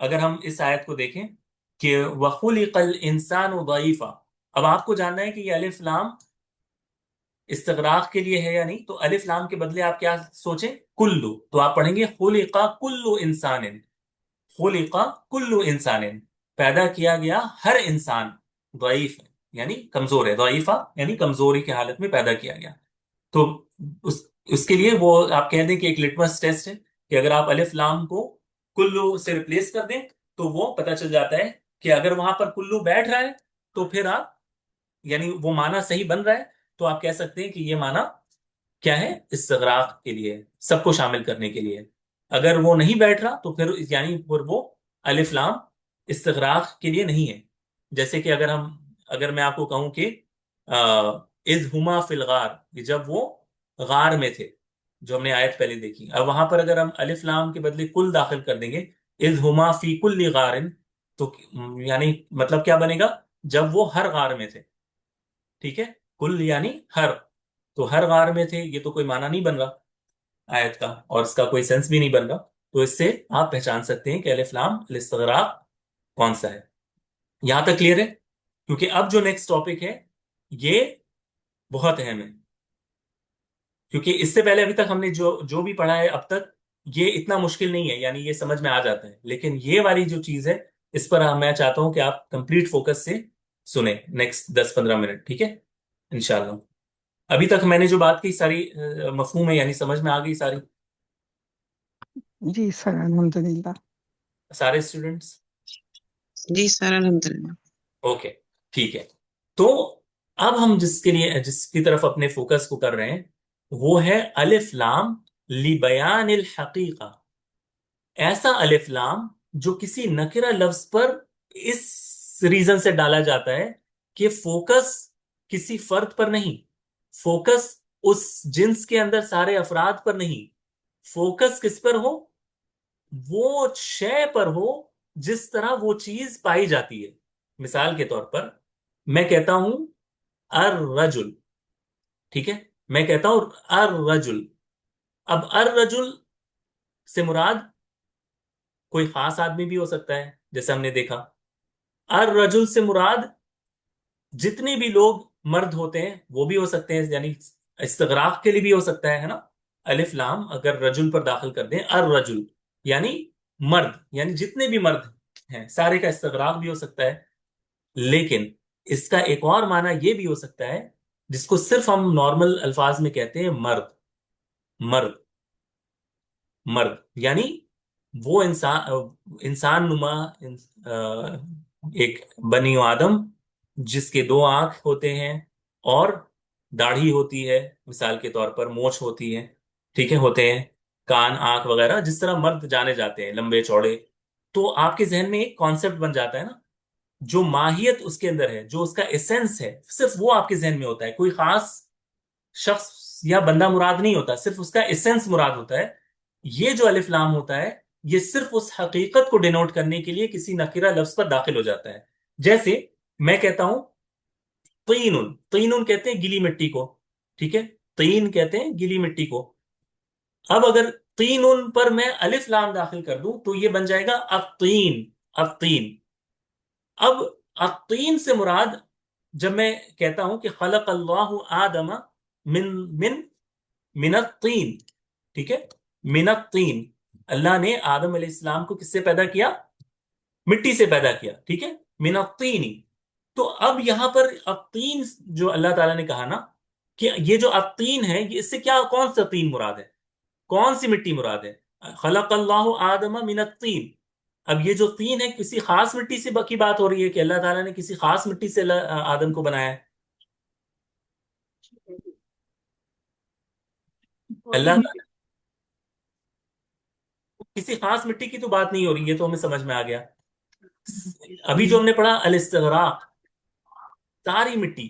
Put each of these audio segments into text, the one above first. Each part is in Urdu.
اگر ہم اس آیت کو دیکھیں کہ وَخُلِقَ الْإِنسَانُ ضَعِيفًا، اب آپ کو جاننا ہے کہ یہ الف لام استغراق کے لیے ہے یا نہیں، تو الف لام کے بدلے آپ کیا سوچیں؟ کلو، تو آپ پڑھیں گے خُلِقَ كُلُّ إِنسَانٍ، خُلِقَ كُلُّ إِنسَانٍ، پیدا کیا گیا ہر انسان، ضعیف ہے یعنی کمزور ہے، ضعیفہ یعنی کمزوری کی حالت میں پیدا کیا گیا۔ تو اس اس کے لیے وہ آپ کہہ دیں کہ ایک لٹمس ٹیسٹ ہے کہ اگر آپ الف لام کو کلو سے ریپلیس کر دیں تو وہ پتہ چل جاتا ہے کہ اگر وہاں پر کلو بیٹھ رہا ہے تو پھر آپ، یعنی وہ معنی صحیح بن رہا ہے، تو آپ کہہ سکتے ہیں کہ یہ معنی کیا ہے؟ استغراق کے لیے، سب کو شامل کرنے کے لیے۔ اگر وہ نہیں بیٹھ رہا تو پھر یعنی پھر وہ الف لام استغراق کے لیے نہیں ہے۔ جیسے کہ اگر میں آپ کو کہوں کہ اذ ہما فی الغار، جب وہ غار میں تھے، جو ہم نے آیت پہلے دیکھی، اب وہاں پر اگر ہم الف لام کے بدلے کل داخل کر دیں گے، اذ ہما فی کل غار، تو یعنی مطلب کیا بنے گا؟ جب وہ ہر غار میں تھے، ٹھیک ہے، کل یعنی ہر، تو ہر غار میں تھے، یہ تو کوئی معنی نہیں بن رہا آیت کا، اور اس کا کوئی سینس بھی نہیں بن رہا۔ تو اس سے آپ پہچان سکتے ہیں کہ الف لام الاستغراق کون سا ہے۔ یہاں تک کلیئر ہے؟ کیونکہ اب جو نیکسٹ ٹاپک ہے یہ بہت اہم ہے، کیونکہ اس سے پہلے ابھی تک ہم نے جو جو بھی پڑھا ہے اب تک، یہ اتنا مشکل نہیں ہے، یعنی یہ سمجھ میں آ جاتا ہے، لیکن یہ والی جو چیز ہے اس پر میں چاہتا ہوں کہ آپ کمپلیٹ فوکس سے سنیں نیکسٹ 10-15 منٹ، ٹھیک ہے انشاءاللہ۔ ابھی تک میں نے جو بات کی ساری مفہوم ہے، یعنی سمجھ میں آ گئی ساری؟ جی سر الحمد للہ۔ سارے اسٹوڈنٹس؟ جی سر الحمد للہ۔ اوکے ٹھیک ہے۔ تو اب ہم جس کی طرف اپنے فوکس کو کر رہے ہیں وہ ہے الف لام لبیان الحقیقہ، ایسا الف لام جو کسی نکرہ لفظ پر اس ریزن سے ڈالا جاتا ہے کہ فوکس کسی فرد پر نہیں، فوکس اس جنس کے اندر سارے افراد پر نہیں، فوکس کس پر ہو؟ وہ شے پر ہو جس طرح وہ چیز پائی جاتی ہے۔ مثال کے طور پر میں کہتا ہوں الرجل، ٹھیک ہے، میں کہتا ہوں الرجل، اب الرجل سے مراد کوئی خاص آدمی بھی ہو سکتا ہے جیسے ہم نے دیکھا، الرجل سے مراد جتنے بھی لوگ مرد ہوتے ہیں وہ بھی ہو سکتے ہیں، یعنی استغراق کے لیے بھی ہو سکتا ہے نا، الف لام اگر رجل پر داخل کر دیں، الرجل یعنی مرد، یعنی جتنے بھی مرد ہیں سارے کا استغراق بھی ہو سکتا ہے۔ لیکن اس کا ایک اور معنی یہ بھی ہو سکتا ہے جس کو صرف ہم نارمل الفاظ میں کہتے ہیں مرد، مرد، مرد یعنی وہ انسان نما ایک بنی آدم جس کے 2 آنکھ ہوتے ہیں اور داڑھی ہوتی ہے، مثال کے طور پر مونچھ ہوتی ہے، ٹھیک ہے، ہوتے ہیں کان، آنکھ وغیرہ، جس طرح مرد جانے جاتے ہیں لمبے چوڑے، تو آپ کے ذہن میں ایک کانسیپٹ بن جاتا ہے نا، جو ماہیت اس کے اندر ہے، جو اس کا ایسنس ہے، صرف وہ آپ کے ذہن میں ہوتا ہے، کوئی خاص شخص یا بندہ مراد نہیں ہوتا، صرف اس کا ایسنس مراد ہوتا ہے۔ یہ جو الف لام ہوتا ہے یہ صرف اس حقیقت کو ڈینوٹ کرنے کے لیے کسی نکرہ لفظ پر داخل ہو جاتا ہے۔ جیسے میں کہتا ہوں طینن، طینن کہتے ہیں گیلی مٹی کو، ٹھیک ہے، طین کہتے ہیں گیلی مٹی کو۔ اب اگر طینن پر میں الف لام داخل کر دوں تو یہ بن جائے گا الطین، الطین۔ اب الطین سے مراد جب میں کہتا ہوں کہ خلق اللہ آدم من من من الطین، ٹھیک ہے، من الطین، اللہ نے آدم علیہ السلام کو کس سے پیدا کیا؟ مٹی سے پیدا کیا، ٹھیک ہے، من الطین۔ تو اب یہاں پر الطین جو اللہ تعالیٰ نے کہا نا کہ یہ جو الطین ہے، یہ اس سے کیا، کون سا طین مراد ہے، کون سی مٹی مراد ہے؟ خلق اللہ آدم من الطین۔ اب یہ جو طین ہے کسی خاص مٹی سے کی بات ہو رہی ہے کہ اللہ تعالیٰ نے کسی خاص مٹی سے آدم کو بنایا ہے؟ اللہ تعالیٰ کسی خاص مٹی کی تو بات نہیں ہو رہی، یہ تو ہمیں سمجھ میں آ گیا۔ ابھی جو ہم نے پڑھا الاستغراق، ساری مٹی،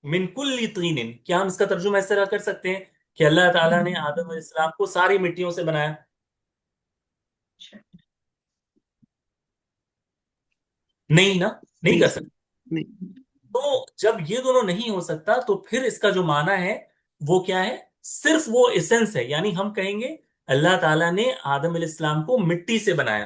من کل طین، کیا ہم اس کا ترجمہ اس طرح کر سکتے ہیں کہ اللہ تعالیٰ نے آدم علیہ السلام کو ساری مٹیوں سے بنایا؟ نہیں نا، نہیں کر سکتے۔ تو جب یہ دونوں نہیں ہو سکتا تو پھر اس کا جو معنی ہے وہ کیا ہے؟ صرف وہ ایسنس ہے، یعنی ہم کہیں گے اللہ تعالیٰ نے آدم علیہ السلام کو مٹی سے بنایا،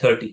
30।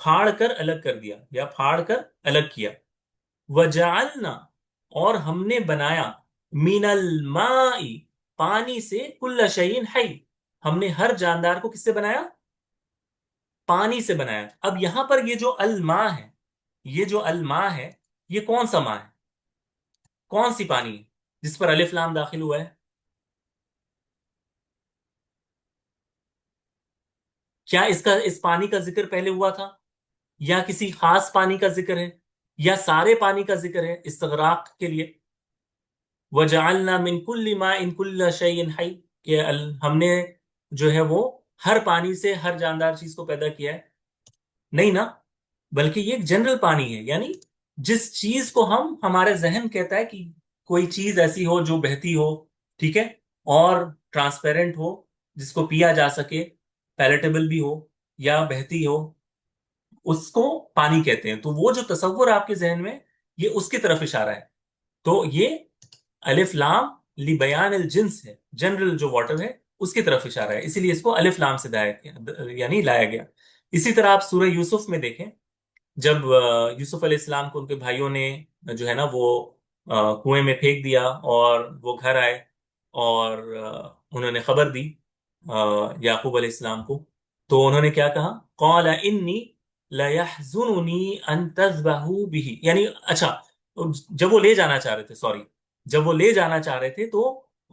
پھاڑ کر الگ کر دیا یا پھاڑ کر الگ کیا. وجعلنا، اور ہم نے بنایا، من الماء، پانی سے، کل شیء حی، ہم نے ہر جاندار کو کس سے بنایا؟ پانی سے بنایا. اب یہاں پر یہ جو الماء ہے، یہ جو الماء ہے، یہ کون سا ماء ہے؟ کون سی پانی ہے جس پر الف لام داخل ہوا ہے؟ کیا اس پانی کا ذکر پہلے ہوا تھا، یا کسی خاص پانی کا ذکر ہے، یا سارے پانی کا ذکر ہے استغراق کے لیے؟ وجعلنا من كل ماء كل شيء حي، کہ ہم نے جو ہے وہ ہر پانی سے ہر جاندار چیز کو پیدا کیا ہے؟ نہیں نا، بلکہ یہ ایک جنرل پانی ہے. یعنی جس چیز کو ہمارے ذہن کہتا ہے کہ کوئی چیز ایسی ہو جو بہتی ہو، ٹھیک ہے، اور ٹرانسپیرنٹ ہو، جس کو پیا جا سکے، پیلیٹیبل بھی ہو یا بہتی ہو، اس کو پانی کہتے ہیں. تو وہ جو تصور آپ کے ذہن میں، یہ اس کی طرف اشارہ ہے. تو یہ الف لام بیان الجنس ہے، جنرل جو واٹر ہے اس کی طرف اشارہ ہے، اسی لیے اس کو الف لام سے دایا گیا، یعنی لایا گیا. اسی طرح آپ سورہ یوسف میں دیکھیں، جب یوسف علیہ السلام کو ان کے بھائیوں نے جو ہے نا وہ کنویں میں پھینک دیا، اور وہ گھر آئے اور انہوں نے خبر دی یعقوب علیہ السلام کو، تو انہوں نے کیا کہا؟ قال انی لیحزننی ان تذبحوا به، یعنی اچھا، جب وہ لے جانا چاہ رہے تھے، سوری، جب وہ لے جانا چاہ رہے تھے تو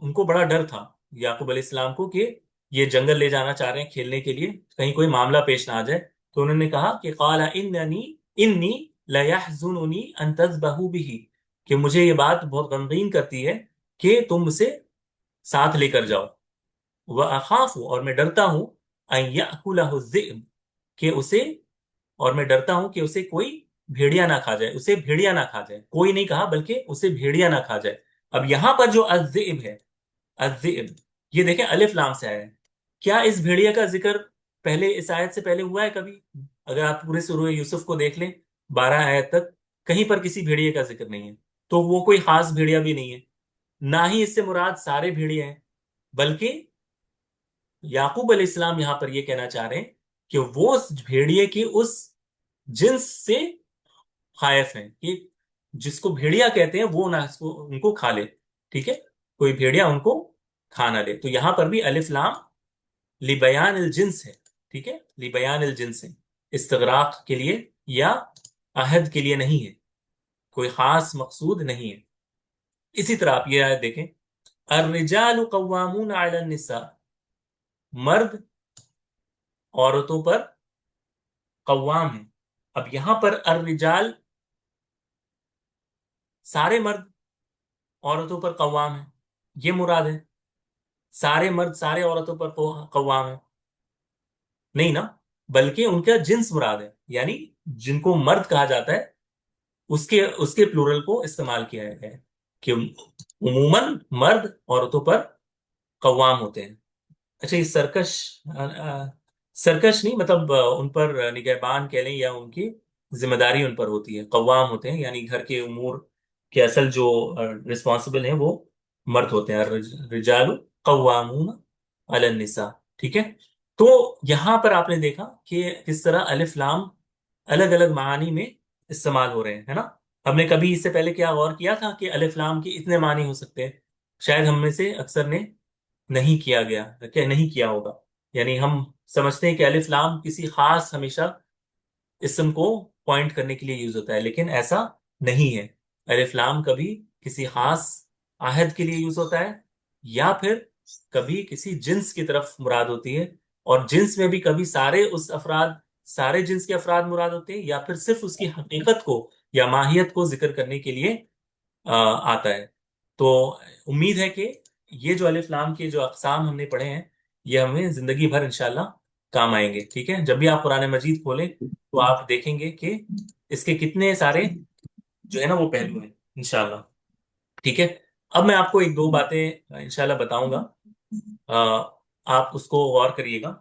ان کو بڑا ڈر تھا یعقوب علیہ السلام کو کہ یہ جنگل لے جانا چاہ رہے ہیں کھیلنے کے لیے، کہیں کوئی معاملہ پیش نہ آ جائے. تو انہوں نے کہا کہ قال انی لیحزننی ان تذبحوا به، کہ مجھے یہ بات بہت غمگین کرتی ہے کہ تم اسے ساتھ لے کر جاؤ. واخاف، اور میں ڈرتا ہوں، ان یاکلہ الذئب، کہ اسے، اور میں ڈرتا ہوں کہ اسے کوئی بھیڑیا نہ کھا جائے، اسے بھیڑیا نہ کھا جائے. کوئی نہیں کہا بلکہ اسے بھیڑیا نہ کھا جائے. اب یہاں پر جو الذئب ہے، الذئب، یہ دیکھیں الف لام سے آیا ہے. کیا اس بھیڑیا کا ذکر پہلے اس آیت سے پہلے ہوا ہے کبھی؟ اگر آپ پورے سورہ یوسف کو دیکھ لیں 12 آیت تک، کہیں پر کسی بھیڑیا کا ذکر نہیں ہے. تو وہ کوئی خاص بھیڑیا بھی نہیں ہے، نہ ہی اس سے مراد سارے بھیڑیا ہیں، بلکہ یعقوب علیہ السلام یہاں پر یہ کہنا چاہ رہے ہیں کہ وہ اس بھیڑیے کی اس جنس سے خائف ہیں کہ جس کو بھیڑیا کہتے ہیں وہ نہ ان کو کھا لے. ٹھیک ہے، کوئی بھیڑیا ان کو کھا نہ لے. تو یہاں پر بھی الف لام لبیان الجنس ہے. ٹھیک ہے، لبیان الجنس ہے، استغراق کے لیے یا عہد کے لیے نہیں ہے، کوئی خاص مقصود نہیں ہے. اسی طرح آپ یہ آیت دیکھیں، الرجال قوامون علی النساء، مرد عورتوں پر قوام ہیں. اب یہاں پر الرجال، سارے مرد عورتوں پر قوام ہیں، یہ مراد ہے؟ سارے مرد سارے عورتوں پر قوام ہیں؟ نہیں نا، بلکہ ان کا جنس مراد ہے. یعنی جن کو مرد کہا جاتا ہے اس کے پلورل کو استعمال کیا ہے کہ عموماً مرد عورتوں پر قوام ہوتے ہیں. اچھا، یہ سرکش، سرکش نہیں، مطلب ان پر نگہبان کہہ لیں، یا ان کی ذمہ داری ان پر ہوتی ہے، قوام ہوتے ہیں، یعنی گھر کے امور کے اصل جو رسپانسبل ہیں وہ مرد ہوتے ہیں. رجال قوامون علی النساء. ٹھیک ہے، تو یہاں پر آپ نے دیکھا کہ کس طرح الف لام الگ الگ معانی میں استعمال ہو رہے ہیں، ہے نا؟ ہم نے کبھی اس سے پہلے کیا غور کیا تھا کہ الف لام کے اتنے معنی ہو سکتے ہیں؟ شاید ہم میں سے اکثر نے نہیں کیا گیا، کہ نہیں کیا ہوگا. یعنی ہم سمجھتے ہیں کہ الف لام کسی خاص ہمیشہ اسم کو پوائنٹ کرنے کے لیے یوز ہوتا ہے، لیکن ایسا نہیں ہے. الف لام کبھی کسی خاص عہد کے لیے یوز ہوتا ہے، یا پھر کبھی کسی جنس کی طرف مراد ہوتی ہے. اور جنس میں بھی کبھی سارے جنس کے افراد مراد ہوتے ہیں، یا پھر صرف اس کی حقیقت کو یا ماہیت کو ذکر کرنے کے لیے آتا ہے. تو امید ہے کہ یہ جو الف لام کے جو اقسام ہم نے پڑھے ہیں، یہ ہمیں زندگی بھر انشاءاللہ کام آئیں گے. ٹھیک ہے، جب بھی آپ قرآن مجید کھولیں تو آپ دیکھیں گے کہ اس کے کتنے سارے جو ہے نا وہ پہلو ہیں انشاءاللہ. ٹھیک ہے، اب میں آپ کو ایک دو باتیں انشاءاللہ بتاؤں گا، آ، آپ اس کو غور کریے گا.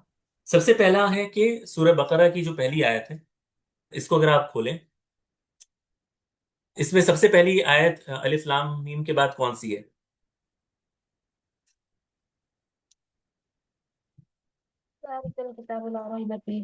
سب سے پہلا ہے کہ سورہ بقرہ کی جو پہلی آیت ہے، اس کو اگر آپ کھولیں، اس میں سب سے پہلی آیت الف لام میم کے بعد کون سی ہے؟ ذلك الكتاب لا ريب فيه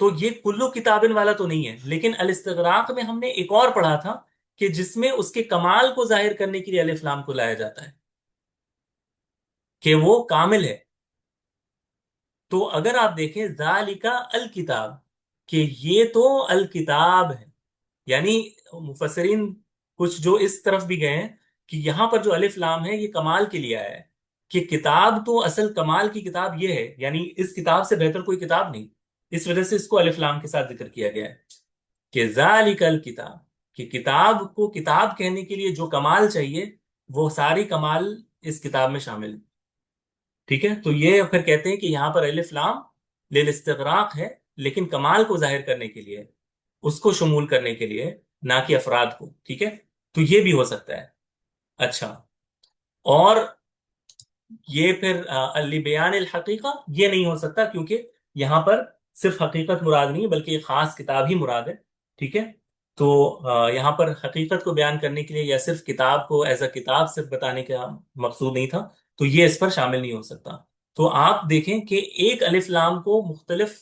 تو یہ کلو کتابن والا تو نہیں ہے، لیکن الاستغراق میں ہم نے ایک اور پڑھا تھا کہ جس میں اس کے کمال کو ظاہر کرنے کے لیے الف لام کو لایا جاتا ہے کہ وہ کامل ہے۔ تو اگر آپ دیکھیں ذالک الکتاب، کہ یہ تو الکتاب ہے، یعنی مفسرین کچھ جو اس طرف بھی گئے ہیں کہ یہاں پر جو الف لام ہے یہ کمال کے لیے آیا ہے، کہ کتاب تو اصل کمال کی کتاب یہ ہے، یعنی اس کتاب سے بہتر کوئی کتاب نہیں، اس وجہ سے اس کو الف لام کے ساتھ ذکر کیا گیا ہے کہ ذالک الکتاب، کہ کتاب کو کتاب کہنے کے لیے جو کمال چاہیے وہ ساری کمال اس کتاب میں شامل ہے۔ ٹھیک ہے، تو یہ پھر کہتے ہیں کہ یہاں پر الف لام للاستغراق ہے، لیکن کمال کو ظاہر کرنے کے لیے، اس کو شمول کرنے کے لیے، نہ کہ افراد کو۔ ٹھیک ہے، تو یہ بھی ہو سکتا ہے۔ اچھا، اور یہ پھر لبیان الحقیقہ یہ نہیں ہو سکتا، کیونکہ یہاں پر صرف حقیقت مراد نہیں بلکہ ایک خاص کتاب ہی مراد ہے۔ ٹھیک ہے، تو یہاں پر حقیقت کو بیان کرنے کے لیے یا صرف کتاب کو ایز اے کتاب صرف بتانے کا مقصود نہیں تھا، تو یہ اس پر شامل نہیں ہو سکتا۔ تو آپ دیکھیں کہ ایک الف لام کو مختلف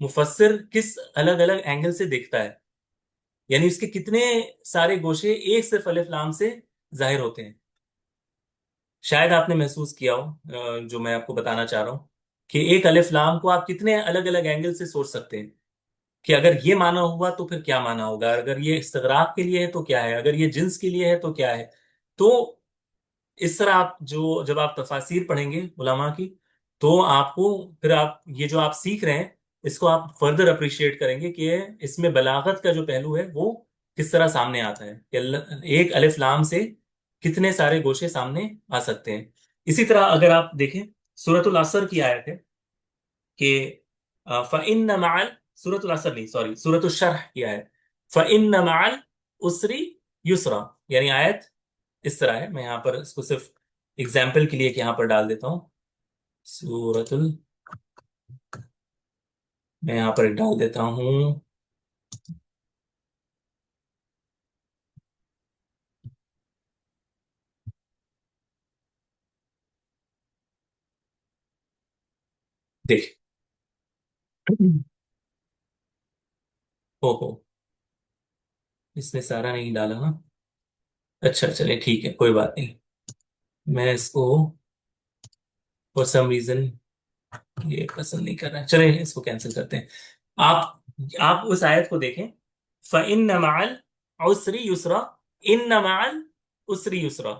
مفسر کس الگ الگ اینگل سے دیکھتا ہے، یعنی اس کے کتنے سارے گوشے ایک صرف الف لام سے ظاہر ہوتے ہیں۔ شاید آپ نے محسوس کیا ہو جو میں آپ کو بتانا چاہ رہا ہوں، کہ ایک الف لام کو آپ کتنے الگ الگ اینگل سے سوچ سکتے ہیں، کہ اگر یہ معنی ہوا تو پھر کیا معنی ہوگا، اگر یہ استغراق کے لیے ہے تو کیا ہے، اگر یہ جنس کے لیے ہے تو کیا ہے۔ تو اس طرح آپ جب آپ تفاسیر پڑھیں گے علماء کی، تو آپ کو پھر یہ جو آپ سیکھ رہے ہیں اس کو آپ فردر اپریشیٹ کریں گے کہ اس میں بلاغت کا جو پہلو ہے وہ کس طرح سامنے آتا ہے، کہ ایک الف لام سے کتنے سارے گوشے سامنے آ سکتے ہیں۔ اسی طرح اگر آپ دیکھیں سورۃ العصر کی آیت ہے کہ فَإِنَّ مَعَ سورۃ العصر نہیں، سوری، سورۃ الشرح کی آیت فَإِنَّ مَعَ الْعُسْرِ يُسْرًا، یعنی آیت اس طرح ہے، میں یہاں پر اس کو صرف اگزامپل کے لیے یہاں پر ڈال دیتا ہوں، سورۃ میں یہاں پر ڈال دیتا ہوں، دیکھ ہو اس نے سارا نہیں ڈالا نا، اچھا چلے ٹھیک ہے کوئی بات نہیں، میں اس کو فور سم ریزن یہ پسند نہیں کر رہا، چلیں اس کو کینسل کرتے ہیں۔ آپ اس آیت کو دیکھیں، فَإِنَّ مَعَ الْعُسْرِ يُسْرًا، إِنَّ مَعَ الْعُسْرِ يُسْرًا،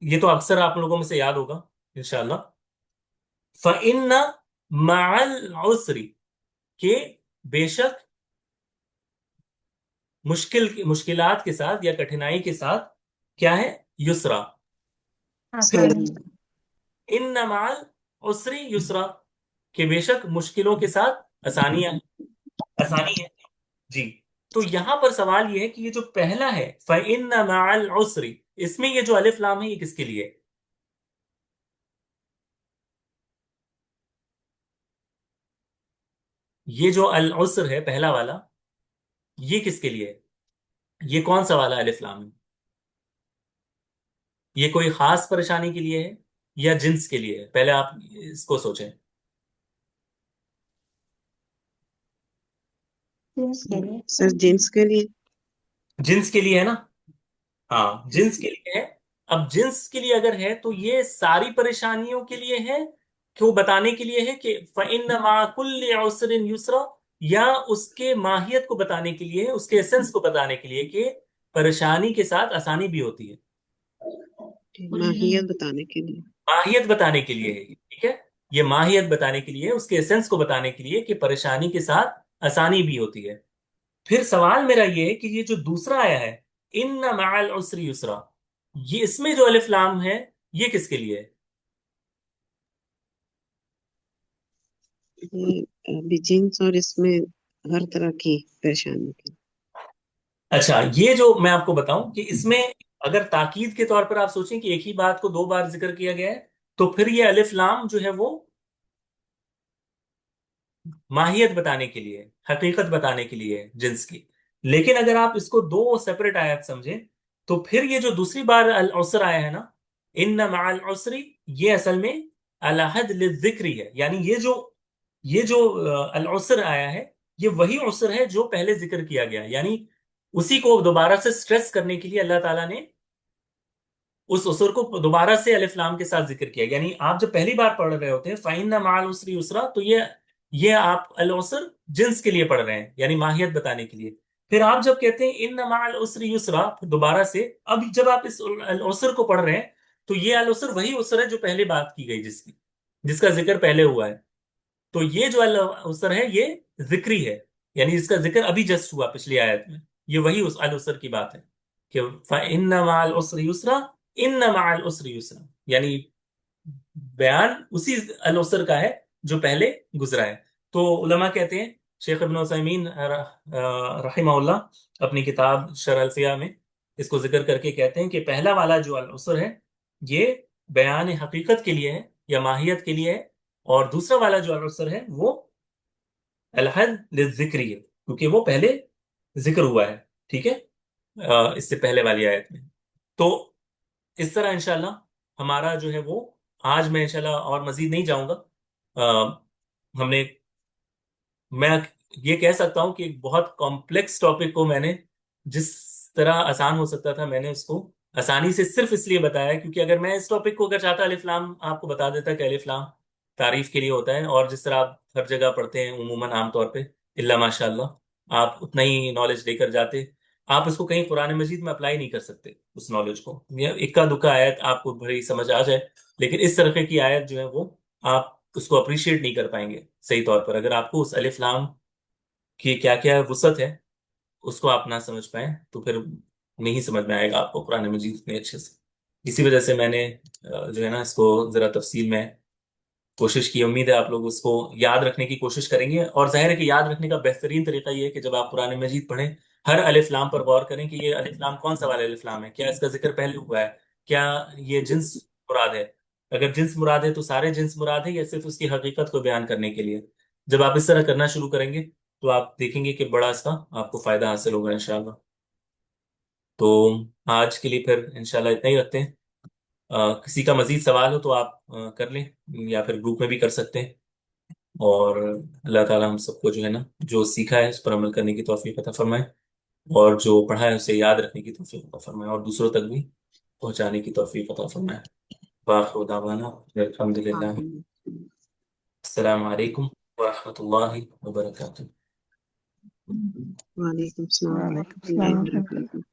یہ تو اکثر آپ لوگوں میں سے یاد ہوگا انشاءاللہ۔ فَإِنَّ مَعَ الْعُسْرِ، کہ بے شک مشکلات کے ساتھ یا کٹھنائی کے ساتھ کیا ہے، یسرا، آسانی۔ ان مع العسر یسرا، کہ بے شک مشکلوں کے ساتھ آسانی ہے۔ جی، تو یہاں پر سوال یہ ہے کہ یہ جو پہلا ہے فَإِنَّ مَعَ الْعُسْرِ، اس میں یہ جو الف لام ہے یہ کس کے لیے ہے؟ یہ جو العسر ہے پہلا والا، یہ کس کے لیے ہے؟ یہ کون سا والا الف لام ہے؟ یہ کوئی خاص پریشانی کے لیے ہے یا جنس کے لیے ہے؟ پہلے آپ اس کو سوچیں۔ سر جنس کے لیے۔ جنس کے لیے ہے نا، ہاں جنس کے لیے ہے۔ اب جنس کے لیے اگر ہے تو یہ ساری پریشانیوں کے لیے ہے کہ وہ بتانے کے لیے ہے کہ فَإِنَّ مَعَ كُلِّ عُسْرٍ يُسْرًا، یا اس کے ماہیت کو بتانے کے لیے، اس کے ایسنس کو بتانے کے لیے کہ پریشانی کے ساتھ آسانی بھی ہوتی ہے، ماہیت بتانے کے لیے۔ ماہیت بتانے کے لیے ہے یہ، ٹھیک ہے، یہ ماہیت بتانے کے لیے، اس کے ایسنس کو بتانے کے لیے کہ پریشانی کے ساتھ آسانی بھی ہوتی ہے۔ پھر سوال میرا یہ ہے کہ یہ جو دوسرا آیا ہے ان مع العسر یسرا، یہ اس میں جو الف لام ہے یہ کس کے لیے ہے؟ بھی جنس اور اس میں ہر طرح کی پریشانی کی۔ اچھا، یہ جو میں آپ کو بتاؤں کہ اس میں اگر تاکید کے طور پر آپ سوچیں کہ ایک ہی بات کو دو بار ذکر کیا گیا ہے، تو پھر یہ الف لام جو ہے وہ ماہیت بتانے کے لیے، حقیقت بتانے کے لیے ہے جنس کی۔ لیکن اگر آپ اس کو دو سیپریٹ آیات سمجھیں تو پھر یہ جو دوسری بار العسر آیا ہے نا، ان مع العسر، یہ اصل میں علی حد للذکر ہے، یعنی یہ جو یہ جو العسر آیا ہے یہ وہی عسر ہے جو پہلے ذکر کیا گیا، یعنی اسی کو دوبارہ سے سٹریس کرنے کے لیے اللہ تعالیٰ نے اس عسر کو دوبارہ سے الف لام کے ساتھ ذکر کیا. یعنی آپ جب پہلی بار پڑھ رہے ہوتے ہیں فَإِنَّ مَعَ الْعُسْرِ يُسْرًا، تو یہ آپ العسر جنس کے لیے پڑھ رہے ہیں، یعنی ماہیت بتانے کے لیے. پھر آپ جب کہتے ہیں اِنَّ مَعَ الْعُسْرِ يُسْرًا دوبارہ سے، اب جب آپ اس العسر کو پڑھ رہے ہیں تو یہ العسر وہی عسر ہے جو پہلے بات کی گئی، جس کا ذکر پہلے ہوا ہے. تو یہ جو العسر ہے یہ ذکری ہے، یعنی اس کا ذکر ابھی جسٹ ہوا پچھلی آیت میں. یہ وہی اس العسر کی بات ہے کہ فَإِنَّ مَعَ الْعُسْرِ يُسْرًا إِنَّ مَعَ الْعُسْرِ يُسْرًا، یعنی بیان اسی العسر کا ہے جو پہلے گزرا ہے. تو علماء کہتے ہیں، شیخ ابن عثیمین رحمہ اللہ اپنی کتاب شرح الفیہ میں اس کو ذکر کر کے کہتے ہیں کہ پہلا والا جو العسر ہے یہ بیان حقیقت کے لیے ہے یا ماہیت کے لیے ہے، اور دوسرا والا جو العسر ہے وہ الحد للذکری ہے، کیونکہ وہ پہلے ذکر ہوا ہے. ٹھیک ہے، اس سے پہلے والی آیت میں. تو اس طرح انشاءاللہ ہمارا جو ہے وہ آج میں انشاءاللہ اور مزید نہیں جاؤں گا. ہم نے میں یہ کہہ سکتا ہوں کہ ایک بہت کمپلیکس ٹاپک کو میں نے جس طرح آسان ہو سکتا تھا میں نے اس کو آسانی سے صرف اس لیے بتایا کیونکہ اگر میں اس ٹاپک کو اگر چاہتا الف لام آپ کو بتا دیتا کہ الف لام تعریف کے لیے ہوتا ہے، اور جس طرح آپ ہر جگہ پڑھتے ہیں عموماً عام طور پہ الا ماشاء اللہ آپ اتنا ہی نالج لے کر جاتے، آپ اس کو کہیں قرآن مجید میں اپلائی نہیں کر سکتے اس نالج کو. اکا دکا آیت آپ کو بڑی سمجھ آ جائے، لیکن اس طرح کی آیت جو ہے وہ آپ اس کو اپریشیٹ نہیں کر پائیں گے صحیح طور پر اگر آپ کو اس الف لام کی کیا کیا وسعت ہے اس کو آپ نہ سمجھ پائیں تو پھر نہیں سمجھ میں آئے گا آپ کو قرآن مجید اتنے اچھے سے. اسی وجہ سے میں نے جو ہے نا اس کو ذرا تفصیل میں کوشش کی. امید ہے آپ لوگ اس کو یاد رکھنے کی کوشش کریں گے، اور ظاہر ہے کہ یاد رکھنے کا بہترین طریقہ یہ ہے کہ جب آپ قرآن مجید پڑھیں ہر الف لام پر غور کریں کہ یہ الف لام کون سا والا الف لام ہے، کیا اس کا ذکر پہلے ہوا ہے، کیا یہ جنس مراد ہے، اگر جنس مراد ہے تو سارے جنس مراد ہے یا صرف اس کی حقیقت کو بیان کرنے کے لیے. جب آپ اس طرح کرنا شروع کریں گے تو آپ دیکھیں گے کہ بڑا اس کا آپ کو فائدہ حاصل ہوگا انشاءاللہ. تو آج کے لیے پھر انشاءاللہ اتنا ہی رکھتے ہیں. کسی کا مزید سوال ہو تو آپ کر لیں یا پھر گروپ میں بھی کر سکتے ہیں. اور اللہ تعالیٰ ہم سب کو جو ہے نا جو سیکھا ہے اس پر عمل کرنے کی توفیق عطا فرمائے، اور جو پڑھا ہے اسے یاد رکھنے کی توفیق عطا فرمائے اور دوسروں تک بھی پہنچانے کی توفیق عطا فرمائے. وآخر دعوانا الحمد للہ. السلام علیکم ورحمۃ اللہ وبرکاتہ. وعلیکم السلام وعلیکم ورحمۃ اللہ السلام ورحمۃ اللہ. وبرکاتہ.